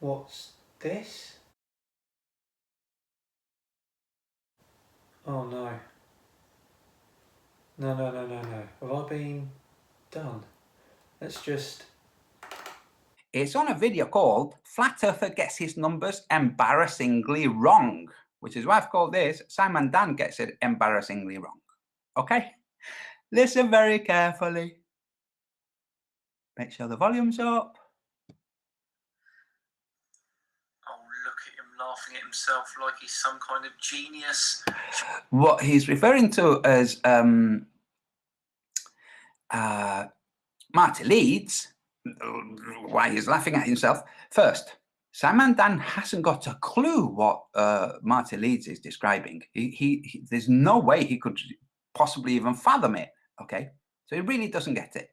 What's this? Oh no. No. Have I been done? Let's just... It's on a video called Flat Earther Gets His Numbers Embarrassingly Wrong, which is why I've called this Simon Dan Gets It Embarrassingly Wrong. Okay? Listen very carefully. Make sure the volume's up. Oh, look at him laughing at himself like he's some kind of genius. What he's referring to as Marty Leeds, why he's laughing at himself. First, Simon Dan hasn't got a clue what Marty Leeds is describing. He there's no way he could possibly even fathom it, okay? So he really doesn't get it.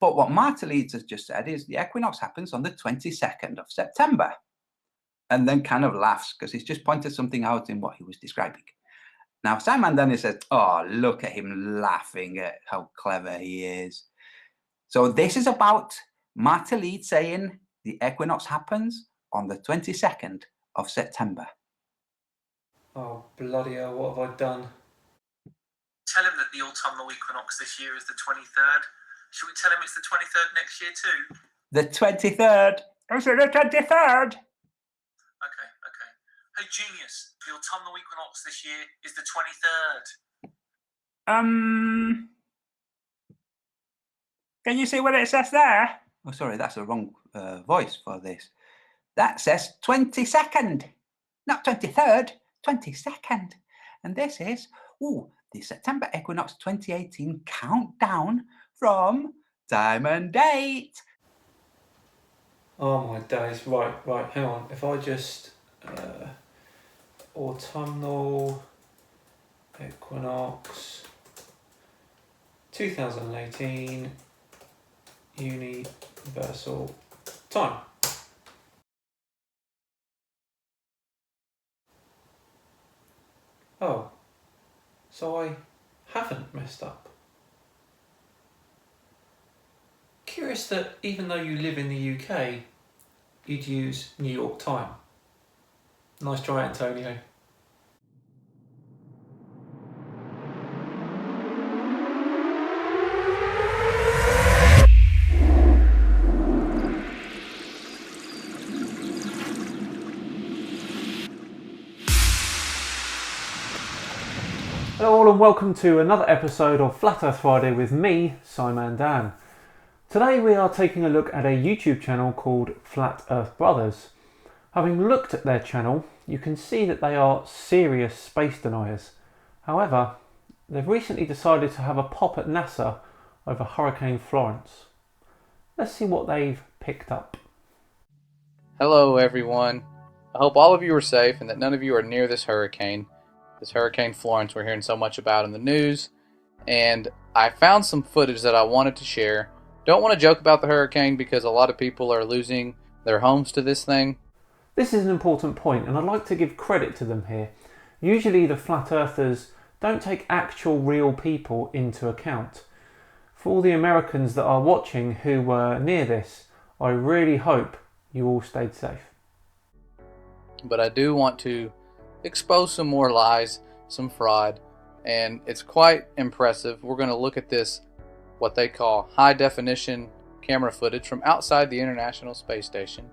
But what Marty Leeds has just said is the equinox happens on the 22nd of September. And then kind of laughs because he's just pointed something out in what he was describing. Now, Simon Dan says, oh, look at him laughing at how clever he is. So this is about Marty Leeds saying the equinox happens on the 22nd of September. Oh, bloody hell, what have I done? Tell him that the autumnal equinox this year is the 23rd. Should we tell him it's the 23rd next year too? The 23rd. Is it the 23rd? Okay. Hey, genius, the autumnal equinox this year is the 23rd. Can you see what it says there? Oh, sorry, that's the wrong voice for this. That says 22nd, not 23rd, 22nd. And this is, the September Equinox 2018 countdown from time and date. Oh my days, right, hang on. If I just... autumnal equinox 2018 universal time. Oh, so I haven't messed up. Curious that even though you live in the UK, you'd use New York time. Nice try, Antonio. Hello all and welcome to another episode of Flat Earth Friday with me, Simon Dan. Today we are taking a look at a YouTube channel called Flat Earth Brothers. Having looked at their channel, you can see that they are serious space deniers. However, they've recently decided to have a pop at NASA over Hurricane Florence. Let's see what they've picked up. Hello everyone. I hope all of you are safe and that none of you are near this hurricane. This Hurricane Florence we're hearing so much about in the news. And I found some footage that I wanted to share. Don't want to joke about the hurricane because a lot of people are losing their homes to this thing. This is an important point and I'd like to give credit to them here. Usually the flat earthers don't take actual real people into account. For all the Americans that are watching who were near this, I really hope you all stayed safe. But I do want to expose some more lies, some fraud, and it's quite impressive. We're going to look at this, what they call high definition camera footage from outside the International Space Station.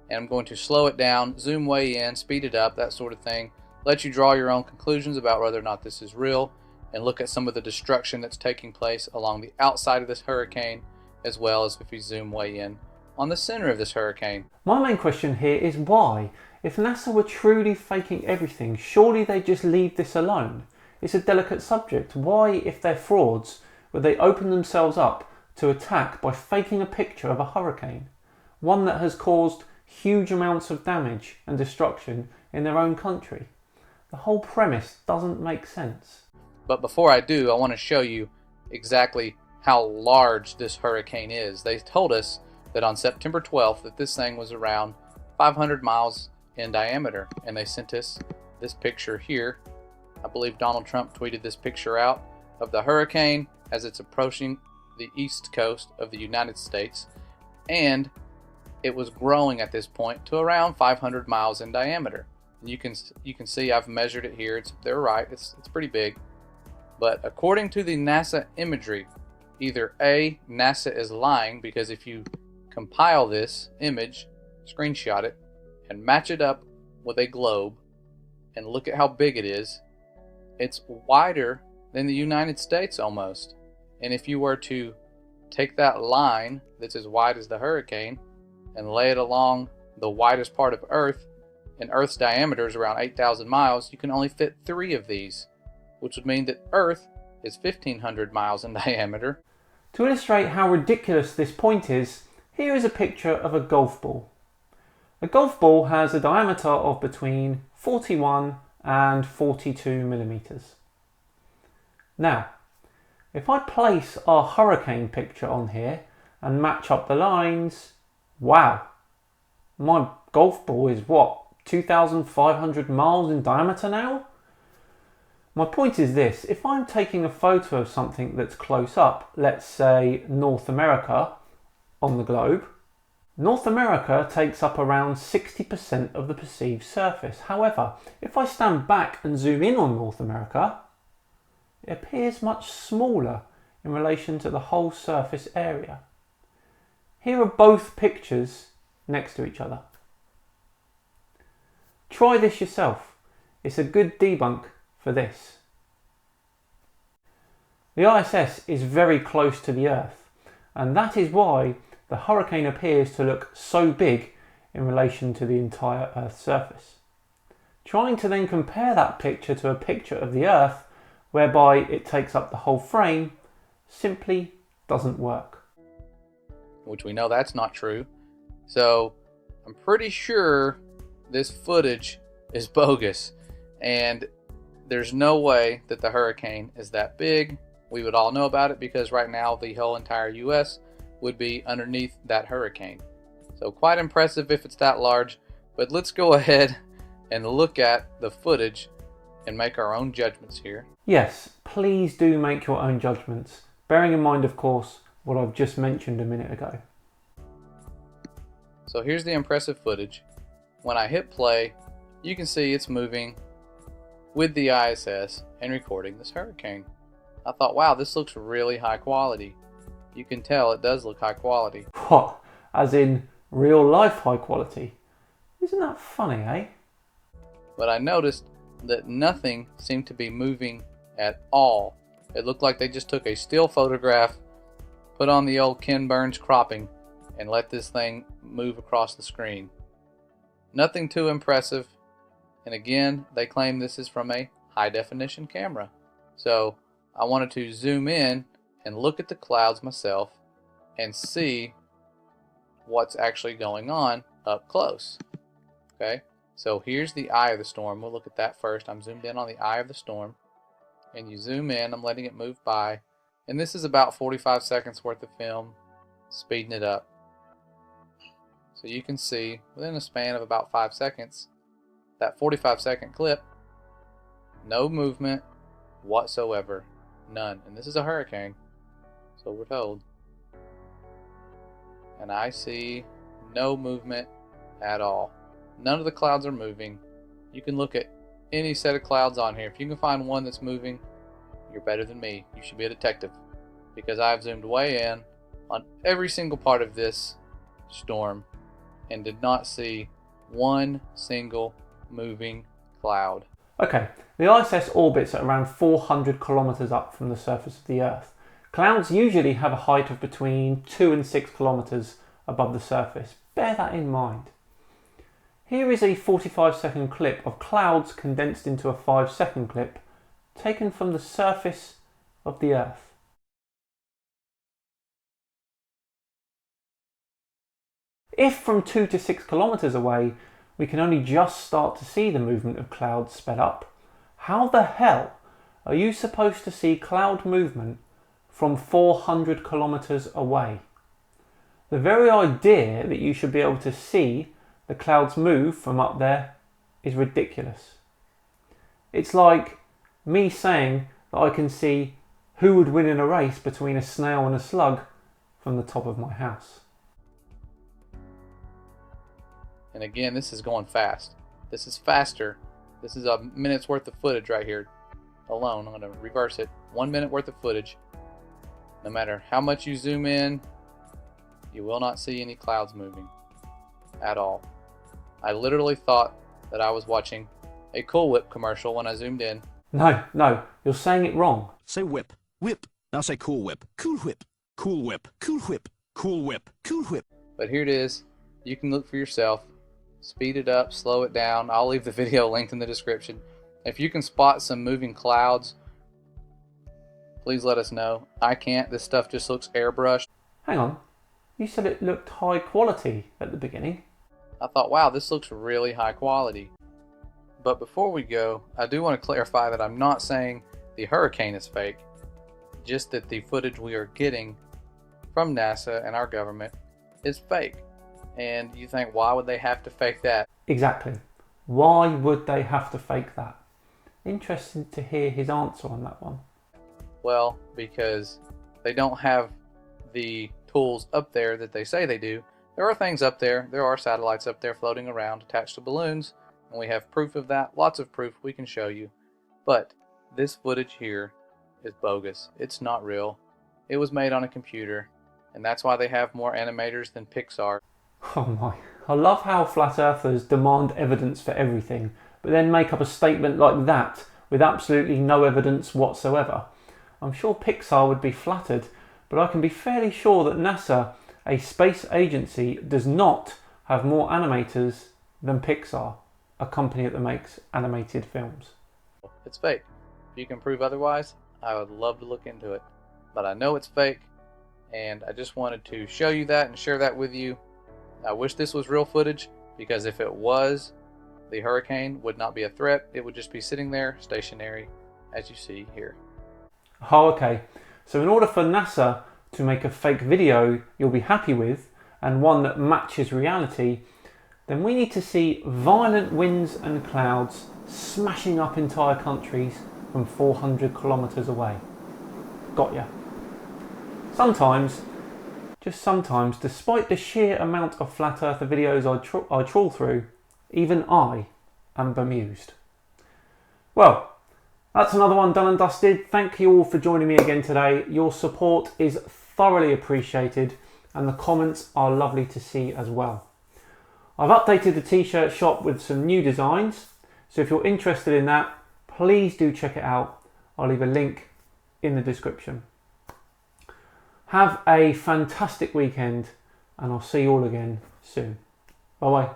And I'm going to slow it down, zoom way in, speed it up, that sort of thing. Let you draw your own conclusions about whether or not this is real, and look at some of the destruction that's taking place along the outside of this hurricane, as well as if we zoom way in on the center of this hurricane. My main question here is why? If NASA were truly faking everything, surely they'd just leave this alone. It's a delicate subject. Why, if they're frauds, would they open themselves up to attack by faking a picture of a hurricane? One that has caused huge amounts of damage and destruction in their own country. The whole premise doesn't make sense. But before I do, I want to show you exactly how large this hurricane is. They told us that on September 12th that this thing was around 500 miles in diameter, and they sent us this picture here. I believe Donald Trump tweeted this picture out of the hurricane as it's approaching the east coast of the United States, and it was growing at this point to around 500 miles in diameter. And you can see I've measured it here. They're right. It's pretty big. But according to the NASA imagery, either A, NASA is lying, because if you compile this image, screenshot it, and match it up with a globe and look at how big it is, it's wider than the United States almost. And if you were to take that line that's as wide as the hurricane and lay it along the widest part of Earth, and Earth's diameter is around 8,000 miles, you can only fit 3 of these, which would mean that Earth is 1,500 miles in diameter. To illustrate how ridiculous this point is, here is a picture of a golf ball. A golf ball has a diameter of between 41 and 42 millimeters. Now, if I place our hurricane picture on here and match up the lines, wow, my golf ball is what, 2,500 miles in diameter now? My point is this: if I'm taking a photo of something that's close up, let's say North America on the globe, North America takes up around 60% of the perceived surface. However, if I stand back and zoom in on North America, it appears much smaller in relation to the whole surface area. Here are both pictures next to each other. Try this yourself. It's a good debunk for this. The ISS is very close to the Earth, and that is why the hurricane appears to look so big in relation to the entire Earth's surface. Trying to then compare that picture to a picture of the Earth, whereby it takes up the whole frame, simply doesn't work. Which we know that's not true. So I'm pretty sure this footage is bogus, and there's no way that the hurricane is that big. We would all know about it because right now the whole entire US would be underneath that hurricane. So quite impressive if it's that large, but let's go ahead and look at the footage and make our own judgments here. Yes, please do make your own judgments, bearing in mind, of course, what I've just mentioned a minute ago. So here's the impressive footage. When I hit play, you can see it's moving with the ISS and recording this hurricane. I thought, wow, this looks really high quality. You can tell it does look high quality. What? As in real life high quality? Isn't that funny, eh? But I noticed that nothing seemed to be moving at all. It looked like they just took a still photograph, put on the old Ken Burns cropping, and let this thing move across the screen. Nothing too impressive. And again, they claim this is from a high definition camera. So I wanted to zoom in and look at the clouds myself and see what's actually going on up close. Okay, so here's the eye of the storm. We'll look at that first. I'm zoomed in on the eye of the storm, and you zoom in. I'm letting it move by, and this is about 45 seconds worth of film, speeding it up. So you can see within a span of about 5 seconds, that 45-second clip, no movement whatsoever, none. And this is a hurricane, so we're told. And I see no movement at all. None of the clouds are moving. You can look at any set of clouds on here. If you can find one that's moving, you're better than me. You should be a detective, because I've zoomed way in on every single part of this storm and did not see one single moving cloud. Okay, the ISS orbits at around 400 kilometers up from the surface of the Earth. Clouds usually have a height of between 2 and 6 kilometers above the surface. Bear that in mind. Here is a 45-second clip of clouds condensed into a 5-second clip taken from the surface of the Earth. If from 2 to 6 kilometers away we can only just start to see the movement of clouds sped up, how the hell are you supposed to see cloud movement from 400 kilometers away? The very idea that you should be able to see the clouds move from up there is ridiculous. It's like me saying that I can see who would win in a race between a snail and a slug from the top of my house. And again, this is going fast. This is faster. This is a minute's worth of footage right here alone. I'm going to reverse it. 1 minute worth of footage. No matter how much you zoom in, you will not see any clouds moving at all. I literally thought that I was watching a Cool Whip commercial when I zoomed in. No, you're saying it wrong. Say whip, whip. Now say Cool Whip, Cool Whip, Cool Whip, Cool Whip, Cool Whip, Cool Whip. But here it is. You can look for yourself. Speed it up, slow it down. I'll leave the video linked in the description. If you can spot some moving clouds, please let us know. I can't. This stuff just looks airbrushed. Hang on. You said it looked high quality at the beginning. I thought, wow, this looks really high quality. But before we go, I do want to clarify that I'm not saying the hurricane is fake. Just that the footage we are getting from NASA and our government is fake. And you think, why would they have to fake that? Exactly. Why would they have to fake that? Interested to hear his answer on that one. Well, because they don't have the tools up there that they say they do. There are things up there. There are satellites up there floating around attached to balloons. And we have proof of that. Lots of proof we can show you. But this footage here is bogus. It's not real. It was made on a computer. And that's why they have more animators than Pixar. Oh my. I love how flat earthers demand evidence for everything, but then make up a statement like that with absolutely no evidence whatsoever. I'm sure Pixar would be flattered, but I can be fairly sure that NASA, a space agency, does not have more animators than Pixar, a company that makes animated films. It's fake. If you can prove otherwise, I would love to look into it. But I know it's fake, and I just wanted to show you that and share that with you. I wish this was real footage, because if it was, the hurricane would not be a threat. It would just be sitting there, stationary, as you see here. Oh, okay. So in order for NASA to make a fake video you'll be happy with, and one that matches reality, then we need to see violent winds and clouds smashing up entire countries from 400 kilometers away. Got ya. Sometimes, just sometimes, despite the sheer amount of flat earther videos I trawl through, even I am bemused. Well, that's another one done and dusted. Thank you all for joining me again today. Your support is thoroughly appreciated, and the comments are lovely to see as well. I've updated the t-shirt shop with some new designs, so if you're interested in that, please do check it out. I'll leave a link in the description. Have a fantastic weekend, and I'll see you all again soon. Bye bye.